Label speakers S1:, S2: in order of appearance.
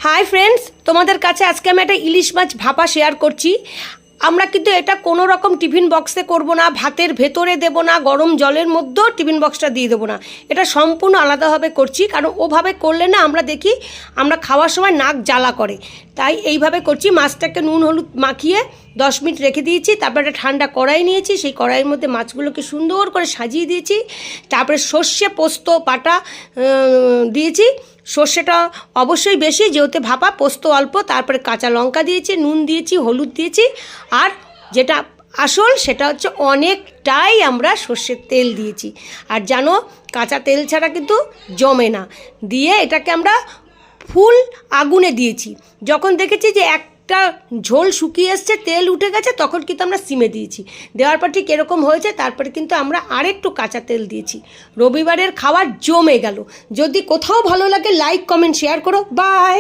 S1: Hi friends, তোমাদের কাছে আজকে আমি একটা ইলিশ মাছ ভাপা শেয়ার করছি। আমরা কিন্তু এটা কোনো রকম টিফিন বক্সে করব না, ভাতের ভেতরে দেব না, গরম জলের মধ্যেও টিফিন বক্সটা দিয়ে দেবো না। এটা সম্পূর্ণ আলাদাভাবে করছি, কারণ ওভাবে করলে না আমরা দেখি আমরা খাওয়ার সময় নাক জ্বালা করে। তাই এইভাবে করছি। মাছটাকে নুন হলুদ মাখিয়ে 10 মিনিট রেখে দিয়েছি। তারপরে একটা ঠান্ডা কড়াই নিয়েছি, সেই কড়াইয়ের মধ্যে মাছগুলোকে সুন্দর করে সাজিয়ে দিয়েছি। তারপরে সর্ষে পোস্ত বাটা দিয়েছি। সর্ষেটা অবশ্যই বেশি, যেহেতু ভাপা, পোস্ত অল্প। তারপরে কাঁচা লঙ্কা দিয়েছি, নুন দিয়েছি, হলুদ দিয়েছি। আর যেটা আসল সেটা হচ্ছে অনেকটাই আমরা সর্ষের তেল দিয়েছি। আর জানো, কাঁচা তেল ছাড়া কিন্তু জমে না। দিয়ে এটাকে আমরা ফুল আগুনে দিয়েছি। যখন দেখেছি যে একটা ঝোল শুকিয়ে এসছে, তেল উঠে গেছে, তখন কিন্তু আমরা সিমে দিয়েছি। দেওয়ার পর ঠিক এরকম হয়েছে। তারপরে কিন্তু আমরা আরেকটু কাঁচা তেল দিয়েছি। রবিবারের খাবার জমে গেল। যদি কোথাও ভালো লাগে লাইক কমেন্ট শেয়ার করো। বাই।